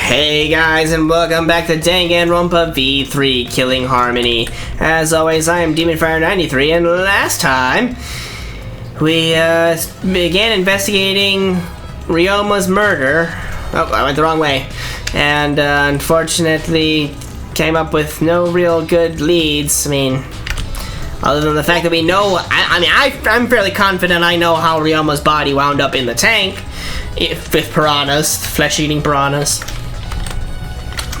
Hey guys, and welcome back to Danganronpa V3 Killing Harmony. As always, I am DemonFire93, and last time we began investigating Ryoma's murder. Oh, I went the wrong way. And unfortunately came up with no real good leads. I mean, other than the fact that we know, I'm fairly confident I know how Ryoma's body wound up in the tank with piranhas, flesh-eating piranhas.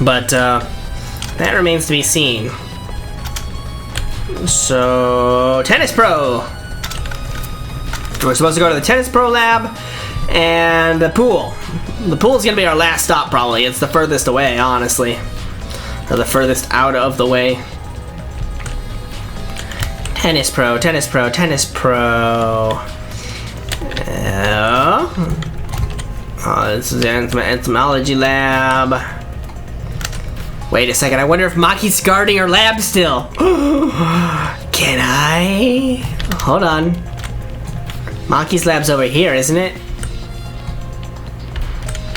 But that remains to be seen. So, Tennis Pro. We're supposed to go to the Tennis Pro lab and the pool. The pool's gonna be our last stop, probably. It's the furthest away, honestly. Or the furthest out of the way. Tennis Pro, Tennis Pro, Tennis Pro. Oh, this is the entomology lab. Wait a second, I wonder if Maki's guarding her lab still. Can I? Hold on. Maki's lab's over here, isn't it?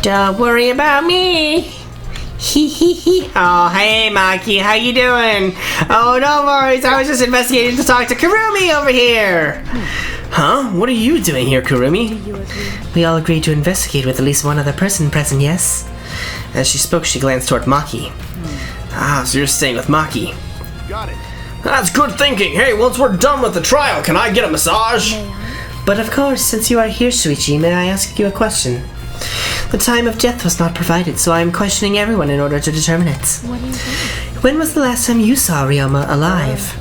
Don't worry about me. Hee hee hee. Oh, hey Maki, how you doing? Oh, no worries, I was just investigating to talk to Kurumi over here. Huh? What are you doing here, Kurumi? We all agreed to investigate with at least one other person present, yes? As she spoke, she glanced toward Maki. Ah, so you're staying with Maki. Got it. That's good thinking. Hey, once we're done with the trial, can I get a massage? But of course, since you are here, Shuichi, may I ask you a question? The time of death was not provided, so I am questioning everyone in order to determine it. What do you think? When was the last time you saw Ryoma alive?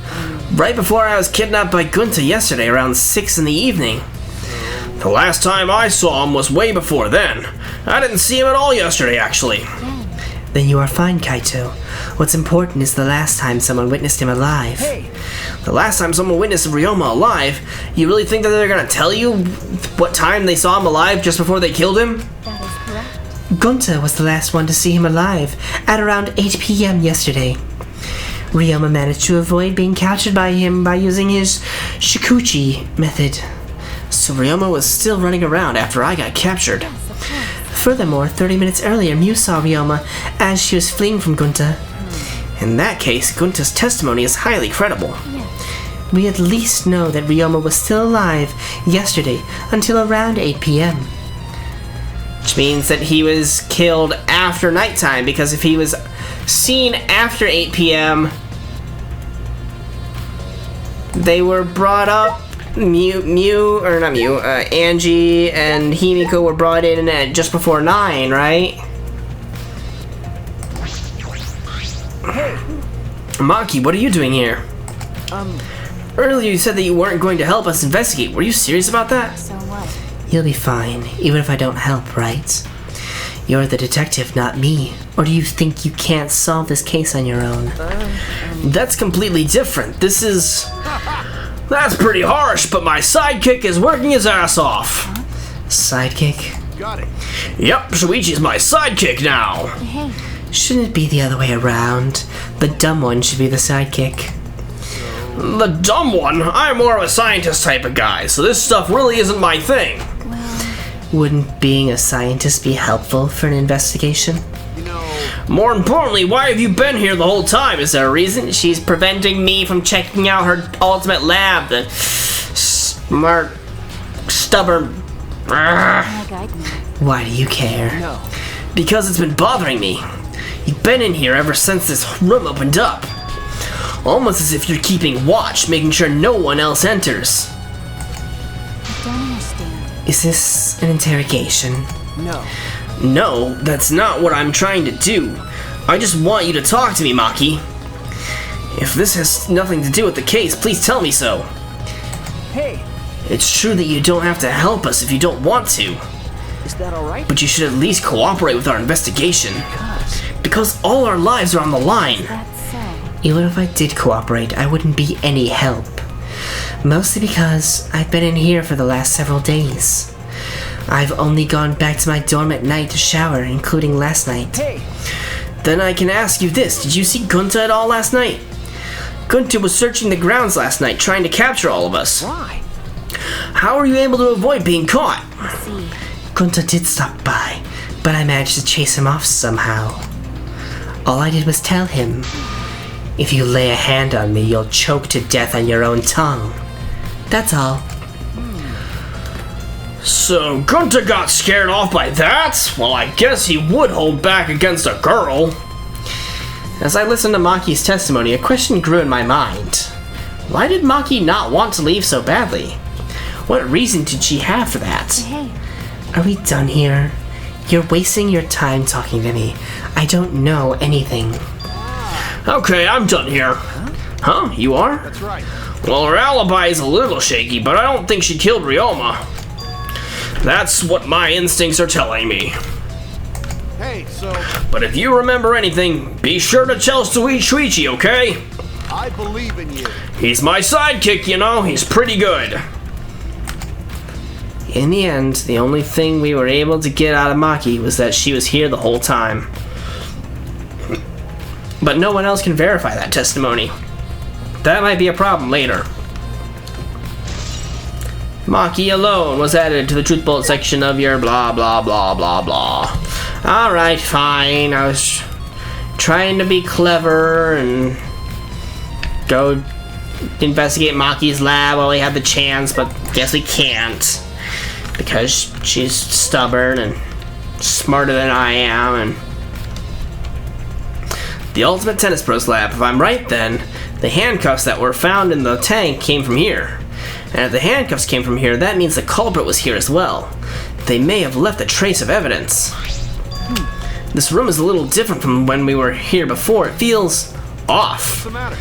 Right before I was kidnapped by Gunta yesterday, around 6 in the evening. The last time I saw him was way before then. I didn't see him at all yesterday, actually. Then you are fine, Kaito. What's important is the last time someone witnessed him alive. Hey. The last time someone witnessed Ryoma alive? You really think that they're gonna tell you what time they saw him alive just before they killed him? That is correct. Gunta was the last one to see him alive, at around 8 p.m. yesterday. Ryoma managed to avoid being captured by him by using his Shikuchi method. So Ryoma was still running around after I got captured. Yes, of course. Furthermore, 30 minutes earlier, Mew saw Ryoma as she was fleeing from Gunta. In that case, Gunta's testimony is highly credible. Yes. We at least know that Ryoma was still alive yesterday until around 8 p.m. Which means that he was killed after nighttime, because if he was seen after 8 p.m., they were brought up. Angie and Himiko were brought in at just before 9, right? Hey. Maki, what are you doing here? Earlier you said that you weren't going to help us investigate. Were you serious about that? So what? You'll be fine, even if I don't help, right? You're the detective, not me. Or do you think you can't solve this case on your own? That's completely different. This is... That's pretty harsh, but my sidekick is working his ass off. Sidekick? Got it. Yep, Shuichi's my sidekick now. Hey, Shouldn't it be the other way around? The dumb one should be the sidekick. The dumb one? I'm more of a scientist type of guy, so this stuff really isn't my thing. well, Wouldn't being a scientist be helpful for an investigation? You know, More importantly, why have you been here the whole time? Is there a reason? She's preventing me from checking out her ultimate lab. The smart, stubborn... my guide me. Why do you care? no. Because it's been bothering me. You've been in here ever since this room opened up. Almost as if you're keeping watch, making sure no one else enters. I don't understand. Is this an interrogation? No. No, that's not what I'm trying to do. I just want you to talk to me, Maki. If this has nothing to do with the case, please tell me so. Hey. It's true that you don't have to help us if you don't want to, Is that all right? but you should at least cooperate with our investigation. Because all our lives are on the line. That's so. Even if I did cooperate, I wouldn't be any help. Mostly because I've been in here for the last several days. I've only gone back to my dorm at night to shower, including last night. Hey. Then I can ask you this, did you see Gunta at all last night? Gunta was searching the grounds last night, trying to capture all of us. Why? How were you able to avoid being caught? I see. Gunta did stop by, but I managed to chase him off somehow. All I did was tell him, if you lay a hand on me, you'll choke to death on your own tongue. That's all. So Gunta got scared off by that? Well, I guess he would hold back against a girl. As I listened to Maki's testimony, a question grew in my mind. Why did Maki not want to leave so badly? What reason did she have for that? Hey, Are we done here? You're wasting your time talking to me. I don't know anything. Okay, I'm done here. Huh? You are? That's right. Well, her alibi is a little shaky, but I don't think she killed Ryoma. That's what my instincts are telling me. Hey, so But if you remember anything, be sure to tell Shuichi, okay? I believe in you. He's my sidekick, you know? He's pretty good. In the end, the only thing we were able to get out of Maki was that she was here the whole time. But no one else can verify that testimony. That might be a problem later. Maki alone was added to the truth bullet section of your blah blah blah blah blah. Alright, fine. I was trying to be clever and go investigate Maki's lab while we had the chance, but guess we can't. Because she's stubborn and smarter than I am, and the Ultimate Tennis Pros lab. If I'm right, then the handcuffs that were found in the tank came from here. And if the handcuffs came from here, that means the culprit was here as well. They may have left a trace of evidence. This room is a little different from when we were here before. It feels off. What's the matter?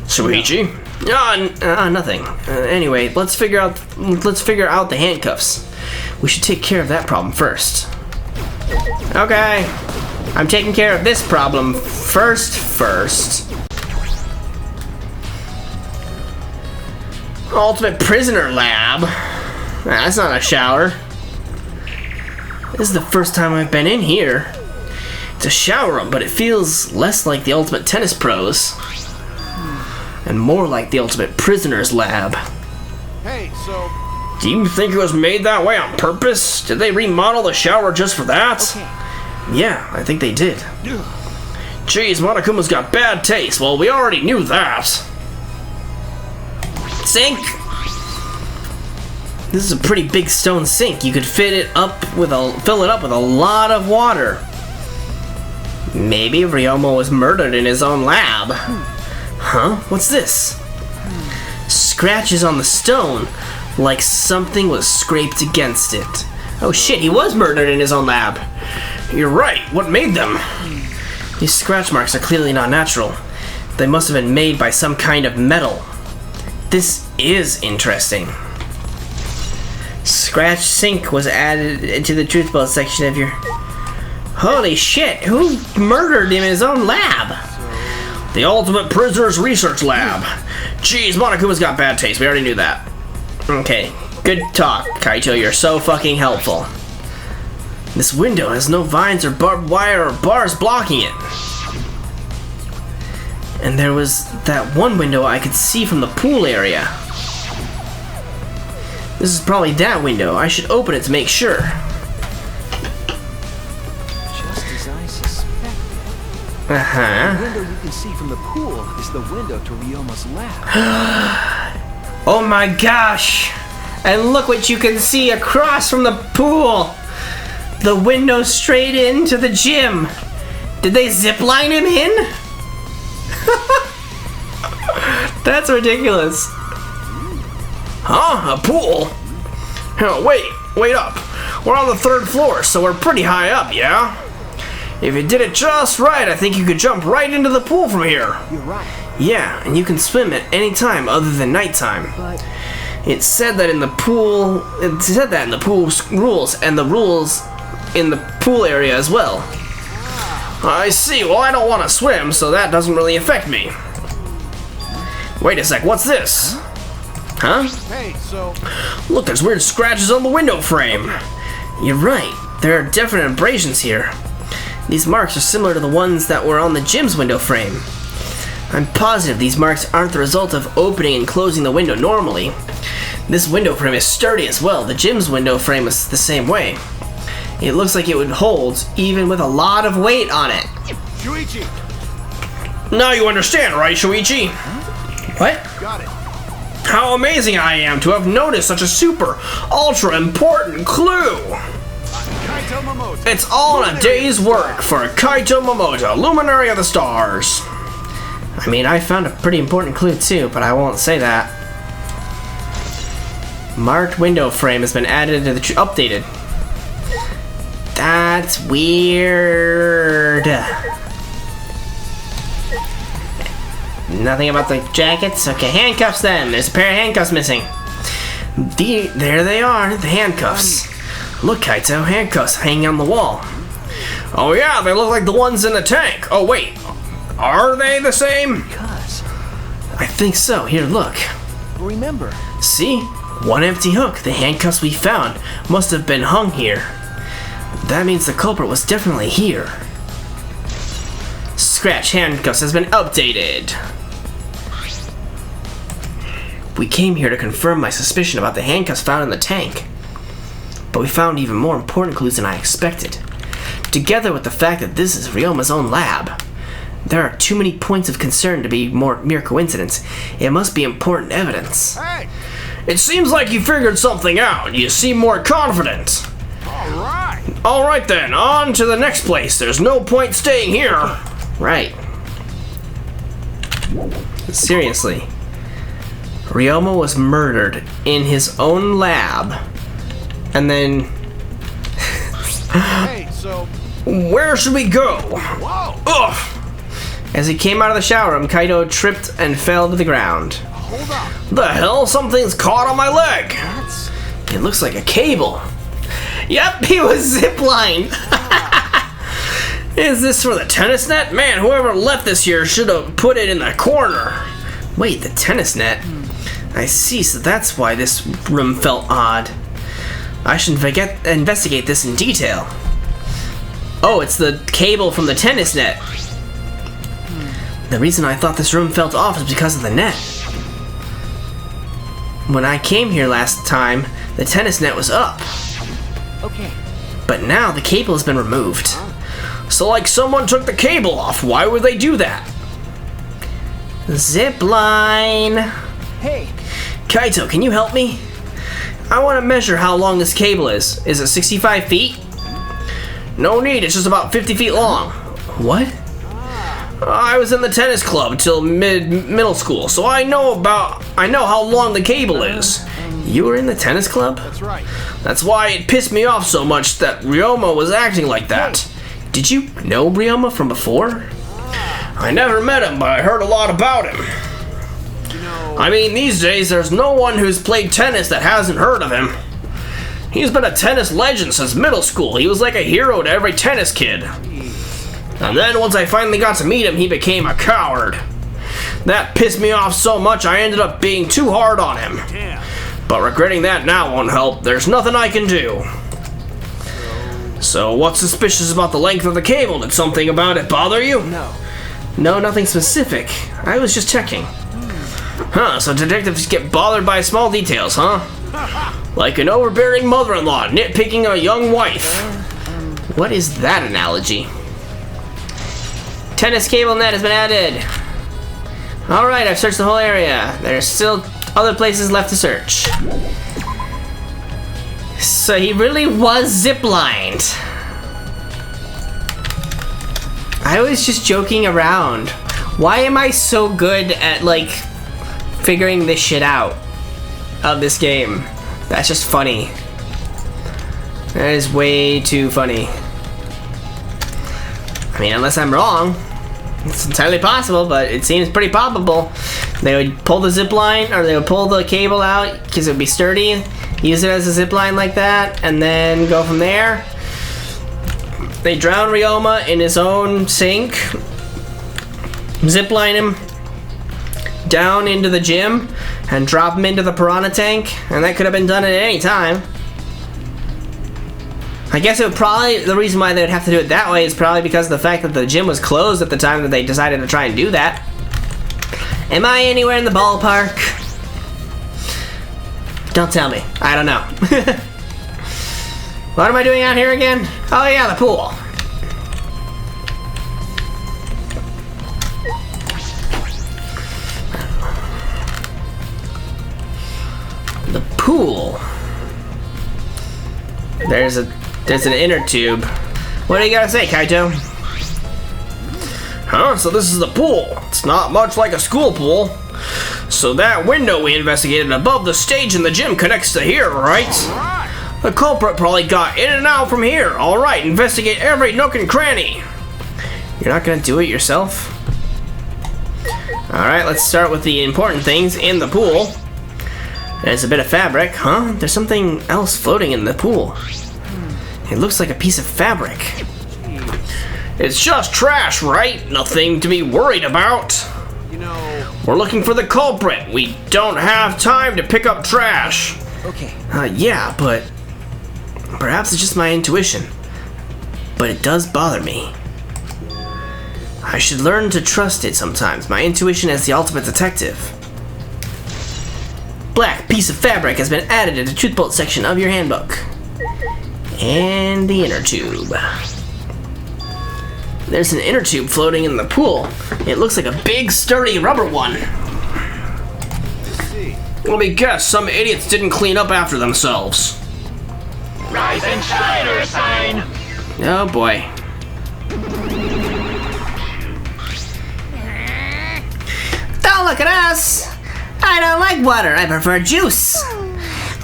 Shuichi? Nothing. Anyway, let's figure out the handcuffs. We should take care of that problem first. Okay, I'm taking care of this problem first. Ultimate Prisoner Lab. That's not a shower. This is the first time I've been in here. It's a shower room, but it feels less like the Ultimate Tennis Pros and more like the Ultimate Prisoner's Lab. Hey, so Do you think it was made that way on purpose? Did they remodel the shower just for that? Yeah, I think they did. Jeez, Monokuma's got bad taste. Well, we already knew that. Sink! This is a pretty big stone sink. You could fill it up with a lot of water. Maybe Ryoma was murdered in his own lab. Huh? What's this? Scratches on the stone, like something was scraped against it. Oh shit, he was murdered in his own lab. You're right. What made them? These scratch marks are clearly not natural. They must have been made by some kind of metal. This is interesting. Scratch sink was added to the truth bullet section of your... Holy shit, who murdered him in his own lab? The Ultimate Prisoners Research Lab. Jeez, Monokuma's got bad taste. We already knew that. Okay, good talk, Kaito. You're so fucking helpful. This window has no vines or barbed wire or bars blocking it. And there was that one window I could see from the pool area. This is probably that window. I should open it to make sure. just as I suspected, Uh-huh. the window you can see from the pool is the window to Ryoma's lab. Oh my gosh! And look what you can see across from the pool! The window straight into the gym! Did they zipline him in? That's ridiculous. Huh? A pool? Oh, wait up. We're on the 3rd floor, so we're pretty high up, yeah? If you did it just right, I think you could jump right into the pool from here. You're right, Yeah, and you can swim at any time other than nighttime. but It said that in the pool rules, and the rules in the pool area as well. I see. Well, I don't want to swim, so that doesn't really affect me. Wait a sec, what's this? Huh? hey, so Look, there's weird scratches on the window frame. You're right. There are definite abrasions here. These marks are similar to the ones that were on the gym's window frame. I'm positive these marks aren't the result of opening and closing the window normally. This window frame is sturdy as well. The gym's window frame is the same way. It looks like it would hold, even with a lot of weight on it. Shuichi, Now you understand, right, Shuichi? What? got it. How amazing I am to have noticed such a super, ultra important clue! Kaito Momoto. It's all in a day's work for Kaito Momoto, Luminary of the Stars. I mean, I found a pretty important clue too, but I won't say that. Marked window frame has been added to the updated. That's weird. Nothing about the jackets? Okay, handcuffs then. There's a pair of handcuffs missing. There they are, the handcuffs. Look, Kaito, handcuffs hanging on the wall. Oh yeah, they look like the ones in the tank. Oh wait, are they the same? Because, I think so. Here, look. remember, See? One empty hook. The handcuffs we found must have been hung here. That means the culprit was definitely here. Scratch handcuffs has been updated. We came here to confirm my suspicion about the handcuffs found in the tank. But we found even more important clues than I expected. Together with the fact that this is Ryoma's own lab. There are too many points of concern to be mere coincidence. It must be important evidence. hey, It seems like you figured something out. You seem more confident. all right. Alright then, on to the next place. There's no point staying here. Right. Seriously. Ryoma was murdered in his own lab. And then... Hey, so, Where should we go? whoa, Ugh! As he came out of the shower room, Kaito tripped and fell to the ground. hold up. The hell? Something's caught on my leg. That's, It looks like a cable. Yep, he was ziplined. Is this for the tennis net? Man, whoever left this here should have put it in the corner. Wait, the tennis net? I see, so that's why this room felt odd. I should investigate this in detail. Oh, it's the cable from the tennis net. The reason I thought this room felt off is because of the net. When I came here last time, the tennis net was up. okay. But now the cable has been removed. So like someone took the cable off. Why would they do that? Zipline! Hey, Kaito, can you help me? I want to measure how long this cable is. Is it 65 feet? No need, it's just about 50 feet long. What? I was in the tennis club till middle school, so I know how long the cable is. You were in the tennis club? that's right. That's why it pissed me off so much that Ryoma was acting like that. Did you know Ryoma from before? I never met him, but I heard a lot about him. I mean, these days there's no one who's played tennis that hasn't heard of him. He's been a tennis legend since middle school. He was like a hero to every tennis kid. And then once I finally got to meet him, he became a coward. That pissed me off so much I ended up being too hard on him. Damn. But regretting that now won't help. There's nothing I can do. So what's suspicious about the length of the cable? Did something about it bother you? No. No, nothing specific. I was just checking. Huh, so detectives get bothered by small details, huh? Like an overbearing mother-in-law nitpicking a young wife. What is that analogy? Tennis cable net has been added. Alright, I've searched the whole area. There's still other places left to search. So he really was ziplined. I was just joking around. Why am I so good at, like, figuring this shit out of this game? That's just funny. That is way too funny. I mean, unless I'm wrong. It's entirely possible, but it seems pretty probable. They would pull the zip line, or they would pull the cable out because it would be sturdy, use it as a zip line like that, and then go from there. They drown Ryoma in his own sink, zip line him down into the gym, and drop him into the piranha tank, and that could have been done at any time. I guess it would probably, the reason why they would have to do it that way is probably because of the fact that the gym was closed at the time that they decided to try and do that. Am I anywhere in the ballpark? Don't tell me. I don't know. What am I doing out here again? Oh yeah, the pool. The pool. There's an inner tube. What do you gotta say, Kaito? Huh? So this is the pool. It's not much like a school pool. So that window we investigated above the stage in the gym connects to here, right? The culprit probably got in and out from here. Alright, investigate every nook and cranny. You're not gonna do it yourself? Alright, let's start with the important things in the pool. There's a bit of fabric, huh? There's something else floating in the pool. It looks like a piece of fabric. It's just trash, right? Nothing to be worried about. We're looking for the culprit. We don't have time to pick up trash. Okay. Yeah, but perhaps it's just my intuition. But it does bother me. I should learn to trust it sometimes. My intuition as the ultimate detective. Black piece of fabric has been added to the truth bolt section of your handbook. And the inner tube. There's an inner tube floating in the pool. It looks like a big, sturdy rubber one. Let me guess, some idiots didn't clean up after themselves. Rise and shine or sign. Oh boy. Don't look at us! I don't like water, I prefer juice.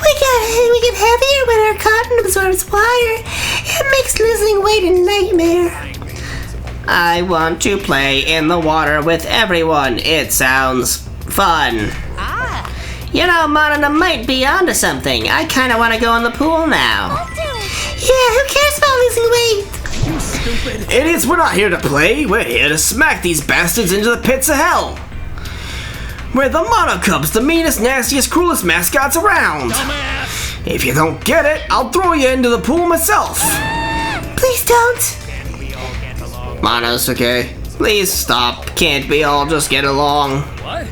We get heavier when our cotton absorbs water. It makes losing weight a nightmare. I want to play in the water with everyone. It sounds fun. You know, Monona might be onto something. I kind of want to go in the pool now. Yeah, who cares about losing weight? You stupid idiots, we're not here to play. We're here to smack these bastards into the pits of hell. We're the Mono Cubs, the meanest, nastiest, cruelest mascots around. Dumbass. If you don't get it, I'll throw you into the pool myself. Please don't. We all get along. Mono's okay. Please stop. Can't we all just get along? What?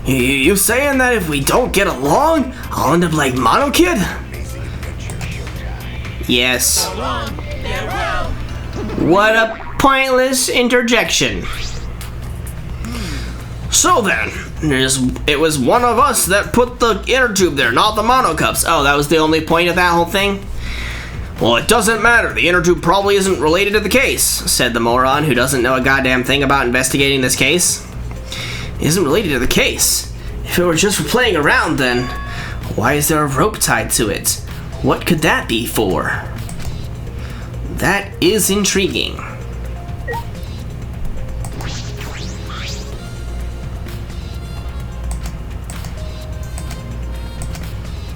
You saying that if we don't get along, I'll end up like Mono Kid? Yes. Yeah, well. What a pointless interjection. So then, it was one of us that put the inner tube there, not the Mono Cubs. Oh, that was the only point of that whole thing? Well, it doesn't matter. The inner tube probably isn't related to the case, Said the moron who doesn't know a goddamn thing about investigating this case. It isn't related to the case. If it were just for playing around, then why is there a rope tied to it? What could that be for? That is intriguing.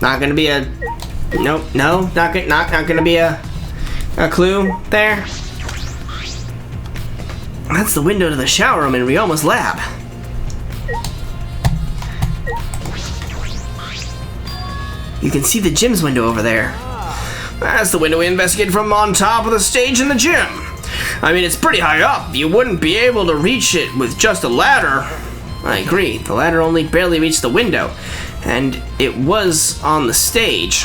Not gonna be a... Nope, no, not gonna be a clue there. That's the window to the shower room in Ryoma's lab. You can see the gym's window over there. That's the window we investigated from on top of the stage in the gym. I mean, it's pretty high up. You wouldn't be able to reach it with just a ladder. I agree. The ladder only barely reached the window, and it was on the stage.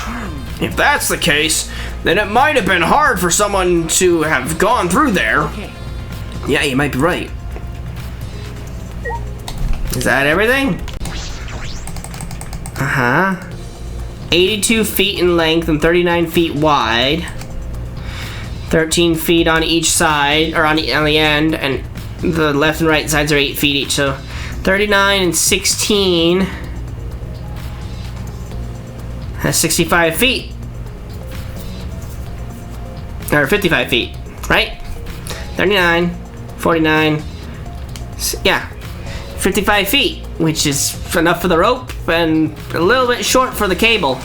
If that's the case, then it might have been hard for someone to have gone through there. Yeah, you might be right. Is that everything? Uh-huh. 82 feet in length and 39 feet wide. 13 feet on each side, or on the end, and the left and right sides are 8 feet each, so 39 and 16. That's 65 feet. Or 55 feet, right? 39, 49, yeah. 55 feet, which is enough for the rope and a little bit short for the cable.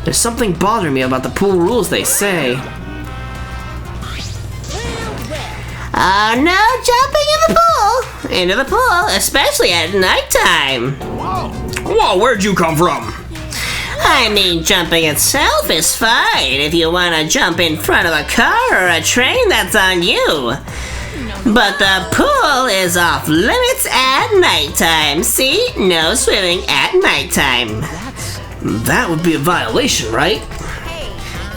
There's something bothering me about the pool rules, they say. No jumping in the pool! Into the pool, especially at nighttime. Whoa, where'd you come from? I mean, jumping itself is fine if you want to jump in front of a car or a train, that's on you. But the pool is off limits at nighttime. See? No swimming at nighttime. That would be a violation, right?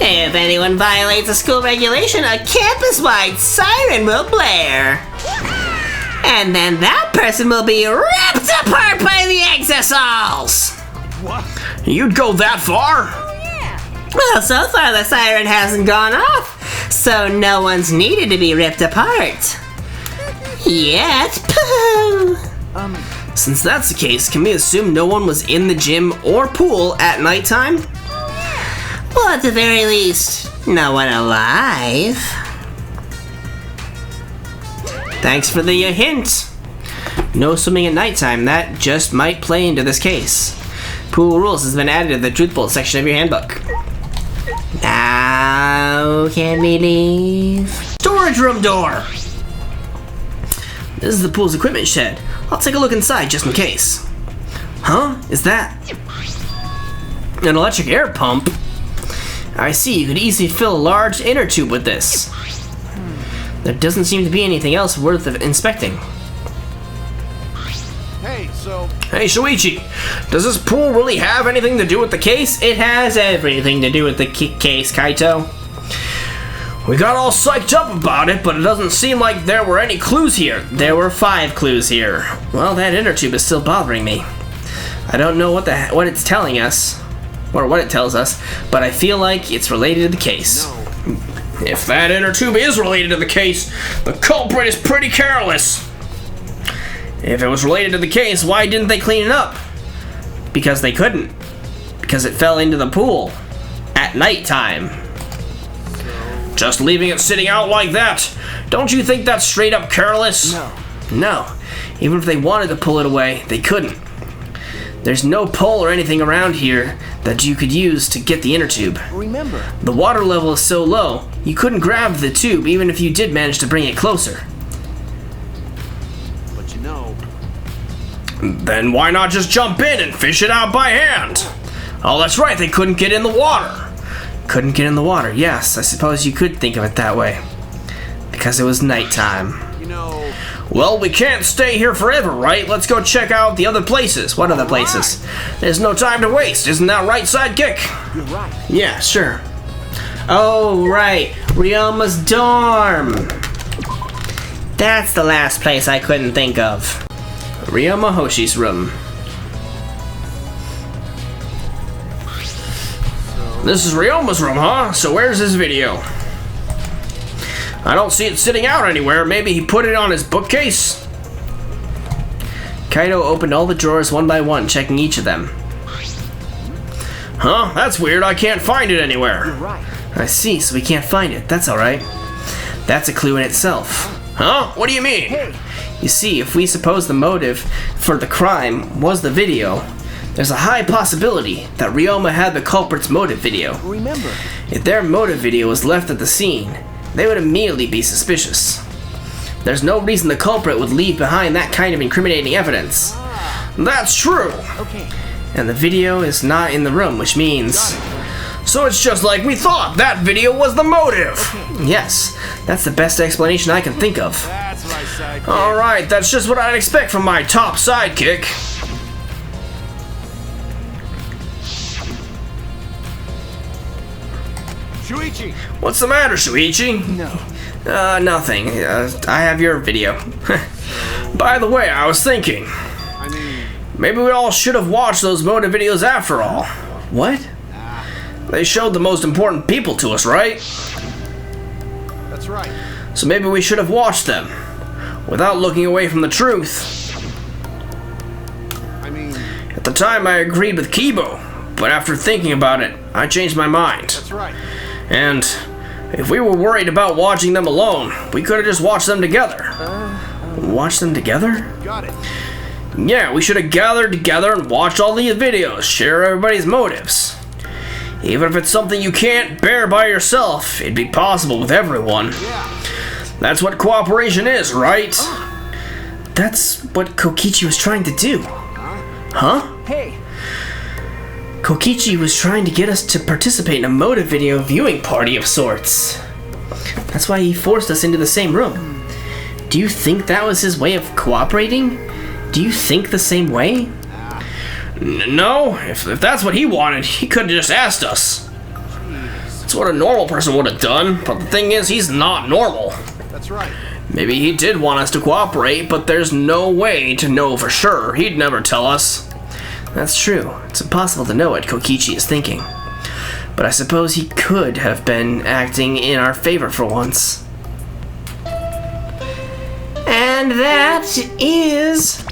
If anyone violates a school regulation, a campus-wide siren will blare. And then that person will be ripped apart by the exosols! What? You'd go that far? Well, so far the siren hasn't gone off, so no one's needed to be ripped apart. Yet, pooh! Since that's the case, can we assume no one was in the gym or pool at nighttime? Well, at the very least, no one alive. Thanks for the hint. No swimming at nighttime, that just might play into this case. Pool rules has been added to the truth bolt section of your handbook. Now can we leave? Storage room door! This is the pool's equipment shed. I'll take a look inside just in case. Huh? Is that an electric air pump? I see, you could easily fill a large inner tube with this. There doesn't seem to be anything else worth of inspecting. Hey, Shuichi, does this pool really have anything to do with the case? It has everything to do with the case, Kaito. We got all psyched up about it, but it doesn't seem like there were any clues here. There were 5 clues here. Well, that inner tube is still bothering me. I don't know what it's telling us, or what it tells us, but I feel like it's related to the case. If that inner tube is related to the case, the culprit is pretty careless. If it was related to the case, why didn't they clean it up? Because they couldn't. Because it fell into the pool. At nighttime. Just leaving it sitting out like that, don't you think that's straight up careless? No. Even if they wanted to pull it away, they couldn't. There's no pole or anything around here that you could use to get the inner tube. Remember, The water level is so low, you couldn't grab the tube even if you did manage to bring it closer. but you know, Then why not just jump in and fish it out by hand? Oh, that's right, they couldn't get in the water. Couldn't get in the water, yes, I suppose you could think of it that way. Because it was nighttime. you know, Well, we can't stay here forever, right? Let's go check out the other places. What other places? There's no time to waste, isn't that right, sidekick? you're right. Yeah, sure. Oh, right. Ryoma's dorm. That's the last place I couldn't think of. Ryoma Hoshi's room. This is Ryoma's room, huh? So where's his video? I don't see it sitting out anywhere. Maybe he put it on his bookcase? Kaito opened all the drawers one by one, checking each of them. Huh? That's weird. I can't find it anywhere. You're right. I see, so we can't find it. That's alright. That's a clue in itself. Huh? What do you mean? Hey, You see, if we suppose the motive for the crime was the video, there's a high possibility that Ryoma had the culprit's motive video. remember, If their motive video was left at the scene, they would immediately be suspicious. There's no reason the culprit would leave behind that kind of incriminating evidence. That's true. okay, And the video is not in the room, which means... So it's just like we thought. That video was the motive. Yes, that's the best explanation I can think of. that's my side. Alright, that's just what I'd expect from my top sidekick. Shuichi, What's the matter, Shuichi? no, Nothing. I have your video. By the way, I was thinking, I mean, maybe we all should have watched those motive videos after all. What? They showed the most important people to us, right? that's right. So maybe we should have watched them, without looking away from the truth. I mean, At the time I agreed with Kibo, but after thinking about it, I changed my mind. that's right. And if we were worried about watching them alone, we could have just watched them together. Watch them together? Got it. Yeah, we should have gathered together and watched all these videos, share everybody's motives. Even if it's something you can't bear by yourself, it'd be possible with everyone. Yeah. That's what cooperation is, right? That's what Kokichi was trying to do. Huh? Hey, Kokichi was trying to get us to participate in a motive video viewing party of sorts. That's why he forced us into the same room. Do you think that was his way of cooperating? Do you think the same way? No, if that's what he wanted, he could have just asked us. That's what a normal person would have done, but the thing is, he's not normal. That's right. Maybe he did want us to cooperate, but there's no way to know for sure. He'd never tell us. That's true. It's impossible to know what Kokichi is thinking. But I suppose he could have been acting in our favor for once. And that is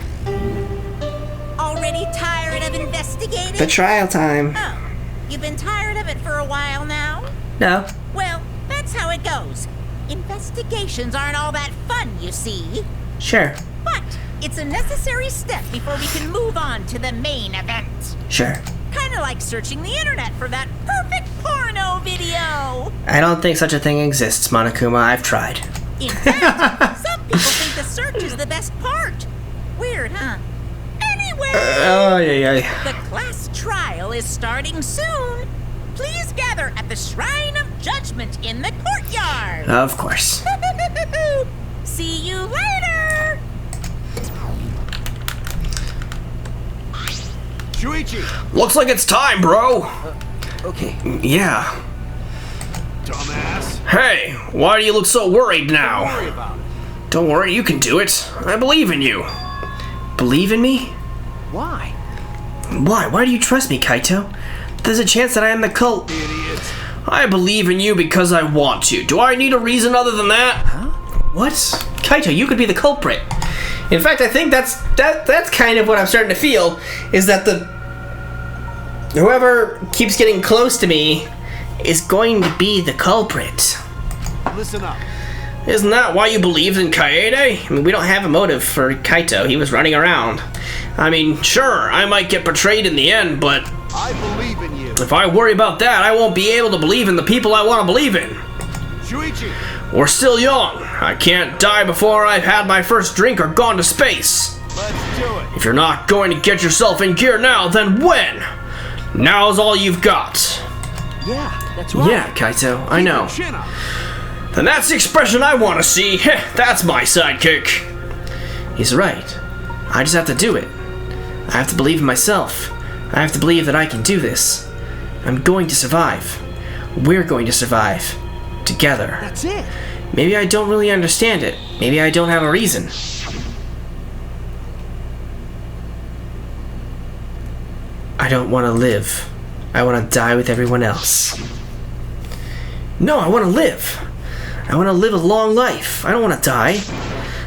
Already tired of investigating? the trial time. Oh, you've been tired of it for a while now? No. Well, that's how it goes. Investigations aren't all that fun, you see. Sure. But it's a necessary step before we can move on to the main event. Sure. Kinda like searching the internet for that perfect porno video. I don't think such a thing exists, Monokuma. I've tried. In fact, some people think the search is the best part. Weird, huh? Anyway, Oh, yeah. the class trial is starting soon. Please gather at the Shrine of Judgment in the courtyard. Of course. See you later. Shuichi! Looks like it's time, bro. Okay. Yeah. Dumbass. Hey, why do you look so worried Don't now? worry about it. Don't worry, you can do it. I believe in you. Believe in me? Why? Why? Why do you trust me, Kaito? There's a chance that I am the cult. Idiot. I believe in you because I want to. Do I need a reason other than that? What? Kaito, you could be the culprit. In fact, I think that's kind of what I'm starting to feel, is that whoever keeps getting close to me is going to be the culprit. Listen up. Isn't that why you believed in Kaede? I mean, we don't have a motive for Kaito. He was running around. I mean, sure, I might get betrayed in the end, but I believe in you. if I worry about that, I won't be able to believe in the people I want to believe in. Shuichi! We're still young. I can't die before I've had my first drink or gone to space. Let's do it. If you're not going to get yourself in gear now, then when? Now's all you've got. Yeah, that's right. Yeah, Kaito, I know. Keep your chin up. And that's the expression I want to see. Heh, that's my sidekick. He's right. I just have to do it. I have to believe in myself. I have to believe that I can do this. I'm going to survive. We're going to survive. Together. That's it. Maybe I don't really understand it. Maybe I don't have a reason. I don't want to live. I want to die with everyone else. No, I want to live. I want to live a long life. I don't want to die.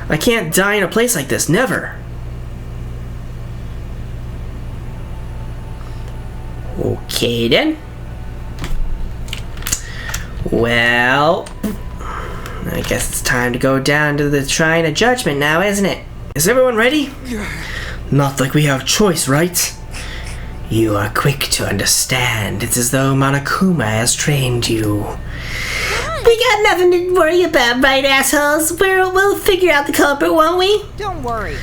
I can't die in a place like this. Never. Okay then. Well, I guess it's time to go down to the Shrine of Judgment now, isn't it? Is everyone ready? Not like we have a choice, right? You are quick to understand. It's as though Monokuma has trained you. We got nothing to worry about, right, assholes? We'll figure out the culprit, won't we? Don't worry.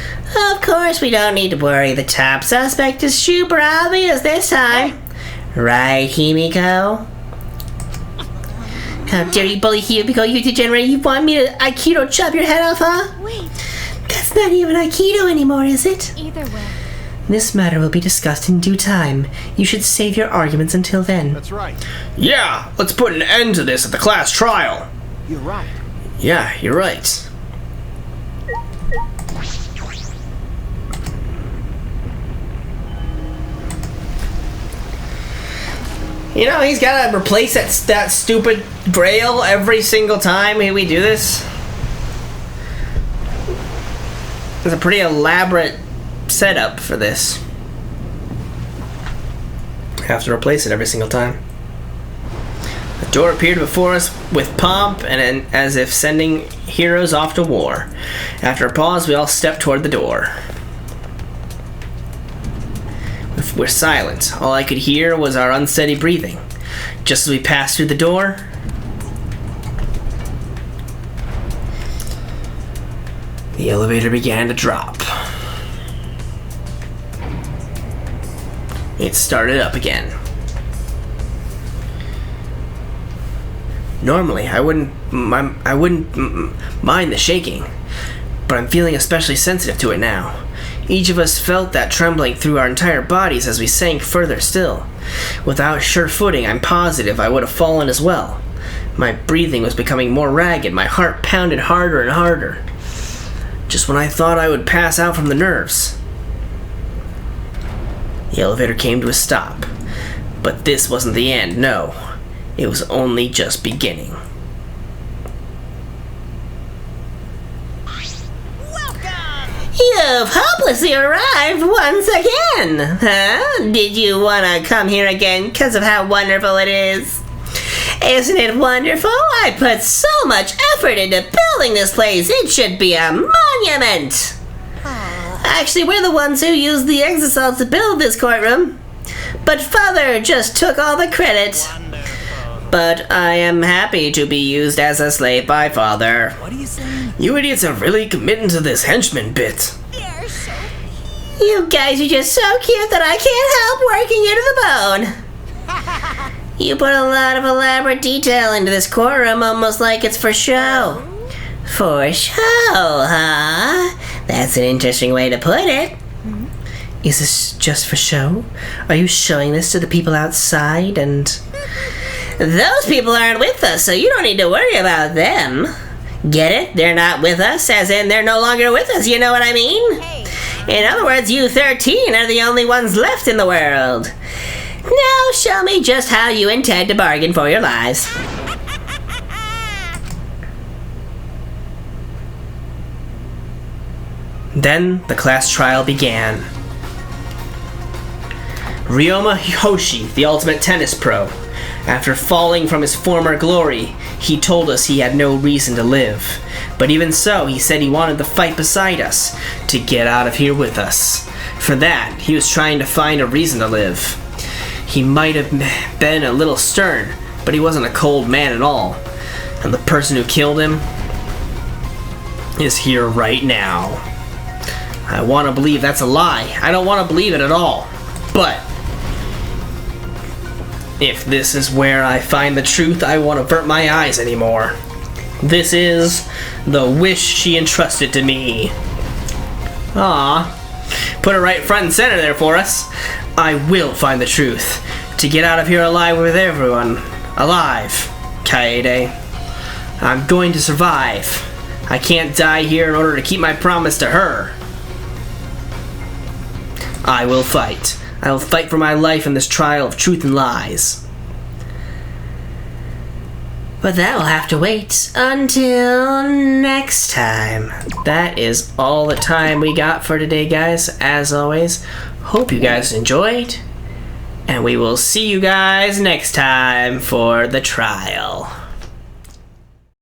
Of course we don't need to worry. The top suspect is super obvious this time. Right, Himiko? How dare you bully Himiko, you degenerate? You want me to Aikido chop your head off, huh? Wait, That's not even Aikido anymore, is it? either way. This matter will be discussed in due time. You should save your arguments until then. That's right. Yeah, let's put an end to this at the class trial. You're right. Yeah, you're right. You know, he's gotta replace that stupid grail every single time we do this. It's a pretty elaborate setup for this. Have to replace it every single time. The door appeared before us with pomp and as if sending heroes off to war. After a pause, we all stepped toward the door. We're silent. All I could hear was our unsteady breathing. Just as we passed through the door, the elevator began to drop. It started up again. Normally, I wouldn't mind the shaking, but I'm feeling especially sensitive to it now. Each of us felt that trembling through our entire bodies as we sank further still. Without sure footing, I'm positive I would have fallen as well. My breathing was becoming more ragged, my heart pounded harder and harder. Just when I thought I would pass out from the nerves. The elevator came to a stop. But this wasn't the end, no. It was only just beginning. You've hopelessly arrived once again, huh? Did you want to come here again because of how wonderful it is? Isn't it wonderful? I put so much effort into building this place. It should be a monument. Actually, we're the ones who used the exosols to build this courtroom. But Father just took all the credit. But I am happy to be used as a slave by Father. What are you saying? You idiots are really committing to this henchman bit. They're so You guys are just so cute that I can't help working you to the bone. You put a lot of elaborate detail into this courtroom, almost like it's for show. For show, huh? That's an interesting way to put it. Is this just for show? Are you showing this to the people outside and... Those people aren't with us, so you don't need to worry about them. Get it? They're not with us, as in they're no longer with us, you know what I mean? In other words, you 13 are the only ones left in the world. Now show me just how you intend to bargain for your lives. Then the class trial began. Ryoma Hoshi, the ultimate tennis pro. After falling from his former glory, he told us he had no reason to live. But even so, he said he wanted to fight beside us, to get out of here with us. For that, he was trying to find a reason to live. He might have been a little stern, but he wasn't a cold man at all. And the person who killed him is here right now. I want to believe that's a lie. I don't want to believe it at all. But if this is where I find the truth, I won't avert my eyes anymore. This is the wish she entrusted to me. Ah, put it right front and center there for us. I will find the truth. To get out of here alive with everyone. Alive, Kaede. I'm going to survive. I can't die here in order to keep my promise to her. I will fight. I will fight for my life in this trial of truth and lies. But that will have to wait until next time. That is all the time we got for today, guys. As always, hope you guys enjoyed. And we will see you guys next time for the trial.